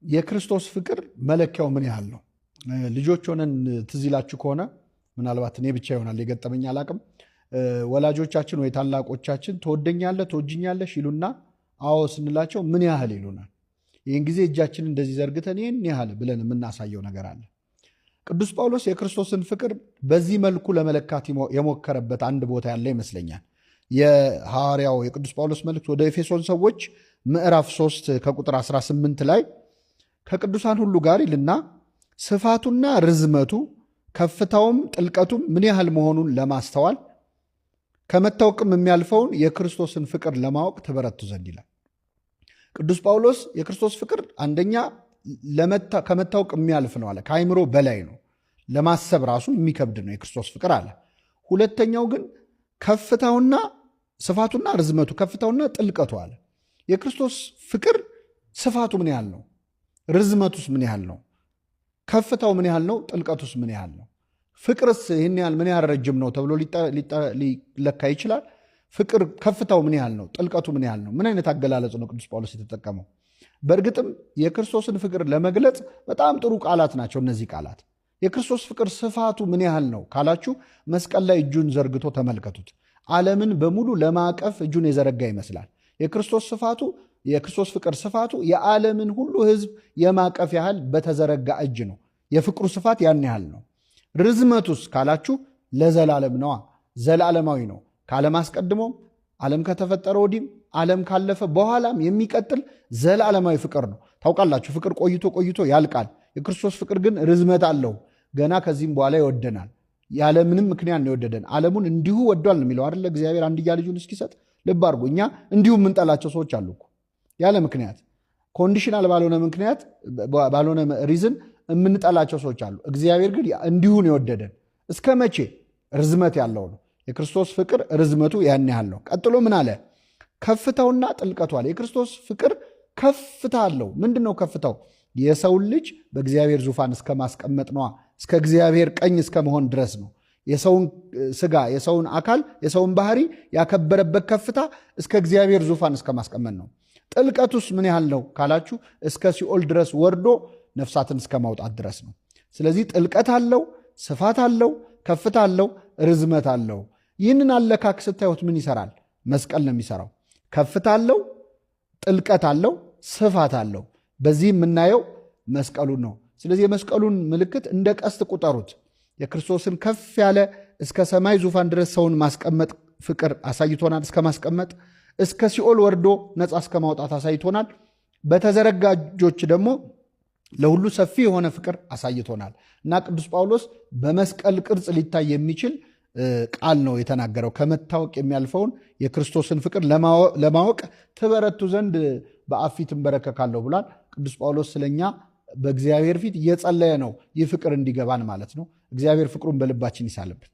የክርስቶስ ፍቅር መለኪያው ምን ያህል ነው? ልጆች ሆነን ትዝ ይላችሁ ከሆነ ምናልባት እኔ ብቻ ይሆናል የገጠመኝ አላቅም። ወላጆቻችን ወይ ታላቆቻችን ትወደኛለህ ትወጅኛለሽ ይሉና አዎ ስንላቸው ምን ያህል ይሉናል። ይህን ጊዜ እጃችን እንደዚህ ዘርግተን ይህን ያህል ብለን የምናሳየው ነገር አለ። ቅዱስ ጳውሎስ የክርስቶስን ፍቅር በዚህ መልኩ ለመለካት የሞከረበት አንድ ቦታ ያለ ይመስለኛል። የሐዋርያው የቅዱስ ጳውሎስ መልእክት ወደ ኤፌሶን ሰዎች ምዕራፍ 3 ከቁጥር 18 ላይ ከቅዱሳን ሁሉ ጋር ይልና ስፋቱና ርዝመቱ ከፍታውም ጥልቀቱም ምን ያህል መሆኑን ለማስተዋል ከመታወቅም የሚያልፈውን የክርስቶስን ፍቅር ለማወቅ ትበረቱ ዘንድ ይላል። ቅዱስ ጳውሎስ የክርስቶስ ፍቅር አንደኛ ከመታወቅ የሚያልፍ ነው አለ። ከአይምሮ በላይ ነው፣ ለማሰብ ራሱ የሚከብድ ነው የክርስቶስ ፍቅር አለ። ሁለተኛው ግን ከፍታውና ስፋቱና ርዝመቱ ከፍታውና ጥልቀቱ አለ። የክርስቶስ ፍቅር ስፋቱ ምን ያህል ነው? ርዝመቱስ ምን ያህል ነው? ከፍታው ምን ያህል ነው? ጥልቀቱስ ምን ያህል ነው? ፍቅርስ ይህን ያህል ምን ያህል ረጅም ነው ተብሎ ሊለካ ይችላል? ፍቅር ከፍታው ምን ያህል ነው? ጥልቀቱ ምን ያህል ነው? ምን አይነት አገላለጽ ነው ቅዱስ ጳውሎስ የተጠቀመው? በእርግጥም የክርስቶስን ፍቅር ለመግለጽ በጣም ጥሩ ቃላት ናቸው እነዚህ ቃላት። የክርስቶስ ፍቅር ስፋቱ ምን ያህል ነው ካላችሁ መስቀል ላይ እጁን ዘርግቶ ተመልከቱት። ዓለምን በሙሉ ለማቀፍ እጁን የዘረጋ ይመስላል። የክርስቶስ ፍቅር ስፋቱ የዓለምን ሁሉ ሕዝብ የማቀፍ ያህል በተዘረጋ እጅ ነው። የፍቅሩ ስፋት ያን ያህል ነው። ርዝመቱስ ካላችሁ ለዘላለም ነዋ፣ ዘላለማዊ ነው። ከዓለም አስቀድሞም ዓለም ከተፈጠረ ወዲህም ዓለም ካለፈ በኋላም የሚቀጥል ዘላለማዊ ፍቅር ነው። ታውቃላችሁ ፍቅር ቆይቶ ቆይቶ ያልቃል። የክርስቶስ ፍቅር ግን ርዝመት አለው። ገና ከዚህም በኋላ ይወደናል። ያለምንም ምክንያት ነው የወደደን። ዓለሙን እንዲሁ ወዷል ነው የሚለው አይደለ? እግዚአብሔር አንድያ ልጁን እስኪሰጥ። ልብ አድርጎ እኛ እንዲሁ የምንጠላቸው ሰዎች አሉ እኮ ያለ ምክንያት፣ ኮንዲሽናል ባልሆነ ምክንያት ባልሆነ ሪዝን የምንጠላቸው ሰዎች አሉ። እግዚአብሔር ግን እንዲሁ ነው የወደደን። እስከ መቼ? ርዝመት ያለው ነው የክርስቶስ ፍቅር። ርዝመቱ ያን ያህል ነው። ቀጥሎ ምን አለ? ከፍታውና ጥልቀቱ አለ። የክርስቶስ ፍቅር ከፍታ አለው። ምንድን ነው ከፍታው? የሰውን ልጅ በእግዚአብሔር ዙፋን እስከ ማስቀመጥ ነዋ። እስከ እግዚአብሔር ቀኝ እስከ መሆን ድረስ ነው። የሰውን ስጋ፣ የሰውን አካል፣ የሰውን ባህሪ ያከበረበት ከፍታ እስከ እግዚአብሔር ዙፋን እስከ ማስቀመጥ ነው። ጥልቀቱስ ምን ያህል ነው ካላችሁ እስከ ሲኦል ድረስ ወርዶ ነፍሳትን እስከ ማውጣት ድረስ ነው። ስለዚህ ጥልቀት አለው፣ ስፋት አለው፣ ከፍታ አለው፣ ርዝመት አለው። ይህንን አለካክ ስታዩት ምን ይሰራል? መስቀል ነው የሚሰራው። ከፍታ አለው፣ ጥልቀት አለው፣ ስፋት አለው። በዚህ የምናየው መስቀሉን ነው። ስለዚህ የመስቀሉን ምልክት እንደ ቀስት ቁጠሩት። የክርስቶስን ከፍ ያለ እስከ ሰማይ ዙፋን ድረስ ሰውን ማስቀመጥ ፍቅር አሳይቶናል። እስከ ማስቀመጥ እስከ ሲኦል ወርዶ ነፃ እስከ ማውጣት አሳይቶናል። በተዘረጋ እጆች ደግሞ ለሁሉ ሰፊ የሆነ ፍቅር አሳይቶናል እና ቅዱስ ጳውሎስ በመስቀል ቅርጽ ሊታይ የሚችል ቃል ነው የተናገረው። ከመታወቅ የሚያልፈውን የክርስቶስን ፍቅር ለማወቅ ትበረቱ ዘንድ በአብ ፊት እንበረከካለሁ ብሏል። ቅዱስ ጳውሎስ ስለኛ በእግዚአብሔር ፊት እየጸለየ ነው ይህ ፍቅር እንዲገባን ማለት ነው። እግዚአብሔር ፍቅሩን በልባችን ይሳልብን።